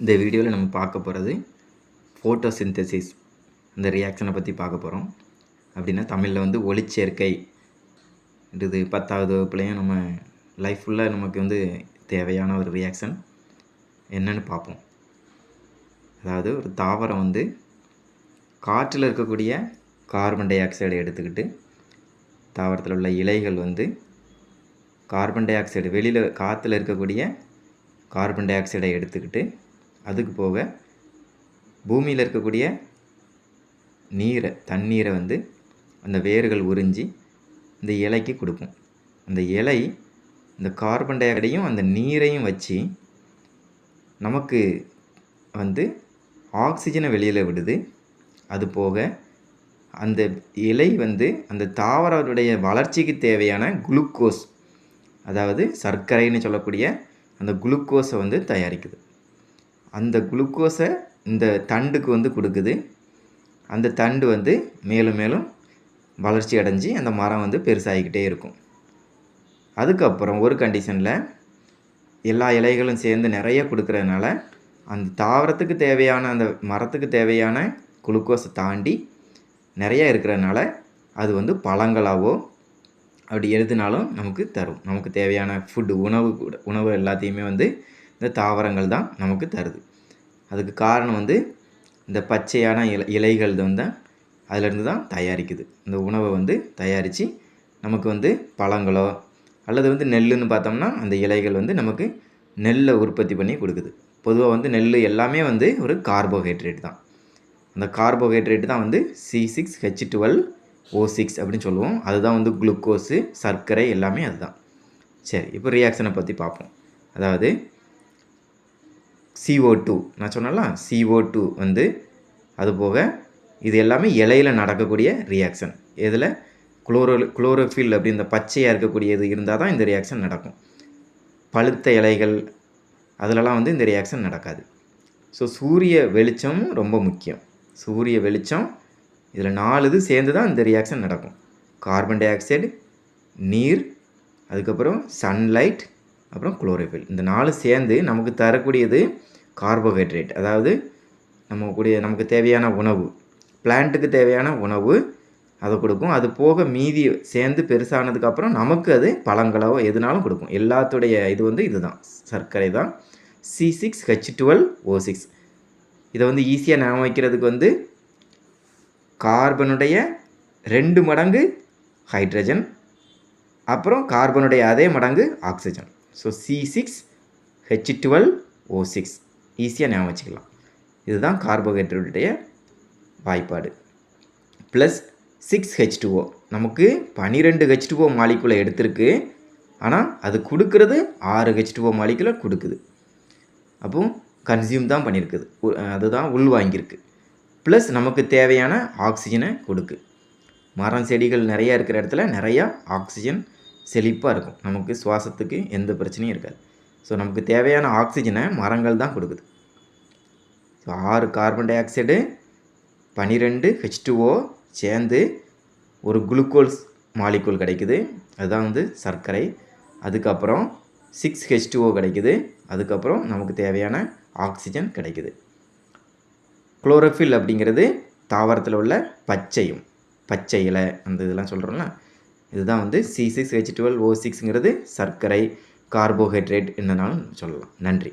இந்த வீடியோவில் நம்ம பார்க்க போகிறது ஃபோட்டோசிந்தசிஸ் இந்த ரியாக்ஷனை பற்றி பார்க்க போகிறோம். அப்படின்னா தமிழில் வந்து ஒளிச்சேர்க்கை. இது 10வது வகுப்புலையும் நம்ம லைஃப் ஃபுல்லாக நமக்கு வந்து தேவையான ஒரு ரியாக்ஷன் என்னன்னு பார்ப்போம். அதாவது ஒரு தாவரம் வந்து காற்றில் இருக்கக்கூடிய கார்பன் டை ஆக்சைடை எடுத்துக்கிட்டு, தாவரத்தில் உள்ள இலைகள் வந்து கார்பன் டை ஆக்சைடு வெளியில் காற்றுல இருக்கக்கூடிய கார்பன் டை ஆக்சைடை எடுத்துக்கிட்டு, அதுக்கு போக பூமியில் இருக்கக்கூடிய தண்ணீரை வந்து அந்த வேர்கள் உறிஞ்சி இந்த இலைக்கு கொடுக்கும். அந்த இலை இந்த கார்பன் டை ஆக்சைடையும் அந்த நீரையும் வச்சு நமக்கு வந்து ஆக்சிஜனை வெளியில் விடுது. அது போக அந்த இலை வந்து அந்த தாவரத்துடைய வளர்ச்சிக்கு தேவையான குளுக்கோஸ், அதாவது சர்க்கரைன்னு சொல்லக்கூடிய அந்த குளுக்கோஸை வந்து தயாரிக்குது. அந்த குளுக்கோஸை இந்த தண்டுக்கு வந்து கொடுக்குது. அந்த தண்டு வந்து மேலும் மேலும் வளர்ச்சி அடைஞ்சி அந்த மரம் வந்து பெருசாகிக்கிட்டே இருக்கும். அதுக்கப்புறம் ஒரு கண்டிஷனில் எல்லா இலைகளும் சேர்ந்து நிறைய கொடுக்கறதுனால அந்த தாவரத்துக்கு தேவையான அந்த மரத்துக்கு தேவையான குளுக்கோஸை தாண்டி நிறைய இருக்கிறதுனால அது வந்து பழங்களாவோ அப்படி எழுதினாலும் நமக்கு தரும். நமக்கு தேவையான ஃபுட்டு உணவு எல்லாத்தையுமே வந்து இந்த தாவரங்கள் தான் நமக்கு தருது. அதுக்கு காரணம் வந்து இந்த பச்சையான இலைகள் வந்து அதிலேருந்து தான் தயாரிக்குது. இந்த உணவை வந்து தயாரித்து நமக்கு வந்து பழங்களோ அல்லது வந்து நெல்லுன்னு பார்த்தோம்னா அந்த இலைகள் வந்து நமக்கு நெல்லை உற்பத்தி பண்ணி கொடுக்குது. பொதுவாக வந்து நெல் எல்லாமே வந்து ஒரு கார்போஹைட்ரேட் தான். அந்த கார்போஹைட்ரேட் தான் வந்து C6H12O6 அப்படின்னு சொல்லுவோம். அதுதான் வந்து குளுக்கோஸு, சர்க்கரை எல்லாமே அதுதான். சரி, இப்போ ரியாக்ஷனை பற்றி பார்ப்போம். அதாவது CO2 நான் சொன்னேன்ல, CO2 வந்து அதுபோக இது எல்லாமே இலையில் நடக்கக்கூடிய ரியாக்ஷன். இதில் குளோரோஃபில் அப்படி இந்த பச்சையாக இருக்கக்கூடியது இருந்தால் தான் இந்த ரியாக்ஷன் நடக்கும். பழுத்த இலைகள் அதிலலாம் வந்து இந்த ரியாக்ஷன் நடக்காது. ஸோ சூரிய வெளிச்சமும் ரொம்ப முக்கியம். சூரிய வெளிச்சம் இதில் 4 இது சேர்ந்து தான் இந்த ரியாக்ஷன் நடக்கும். கார்பன் டை ஆக்சைடு, நீர், அதுக்கப்புறம் சன்லைட், அப்புறம் குளோரோஃபில். இந்த 4 சேர்ந்து நமக்கு தரக்கூடியது கார்போஹைட்ரேட். அதாவது நமக்கு தேவையான உணவு, பிளான்ட்டுக்கு தேவையான உணவு அதை கொடுக்கும். அது போக மீதி சேர்ந்து பெருசானதுக்கப்புறம் நமக்கு அது பழங்களோ எதுனாலும் கொடுக்கும். எல்லாத்துடைய இது வந்து இதுதான் சர்க்கரை தான், C6H12O6. இதை வந்து ஈஸியாக ஞாபகம் வைக்கிறதுக்கு வந்து கார்பனுடைய 2 மடங்கு ஹைட்ரஜன், அப்புறம் கார்பனுடைய அதே மடங்கு ஆக்சிஜன். ஸோ C6H12O6 ஈஸியாக ஞாபகம் வச்சுக்கலாம். இதுதான் கார்போஹைட்ரேட்டுடைய வாய்ப்பாடு. ப்ளஸ் 6H2O, நமக்கு 12 H2O மாலிகுலை எடுத்திருக்கு. ஆனால் அது கொடுக்கறது 6 H2O மாலிகுலை கொடுக்குது. அப்போ கன்சியூம் தான் பண்ணியிருக்குது, அதுதான் உள்வாங்கியிருக்கு. ப்ளஸ் நமக்கு தேவையான ஆக்சிஜனை கொடுக்கு. மரம் செடிகள் நிறையா இருக்கிற இடத்துல நிறையா ஆக்சிஜன் செழிப்பாக இருக்கும். நமக்கு சுவாசத்துக்கு எந்த பிரச்சனையும் இருக்காது. ஸோ நமக்கு தேவையான ஆக்சிஜனை மரங்கள் தான் கொடுக்குது. So 6 carbon di oxide, 12 H2O சேர்ந்து ஒரு குளுக்கோஸ் மாலிகூல் கிடைக்குது. அதுதான் வந்து சர்க்கரை. அதுக்கப்புறம் 6H2O கிடைக்குது. அதுக்கப்புறம் நமக்கு தேவையான ஆக்சிஜன் கிடைக்குது. குளோரோஃபில் அப்படிங்கிறது தாவரத்தில் உள்ள பச்சை இலை அந்த இதெல்லாம் சொல்கிறோம்ல, இதுதான் வந்து C6H12O6ங்கிறது சர்க்கரை, கார்போஹைட்ரேட் என்னன்னாலும் சொல்லலாம். நன்றி.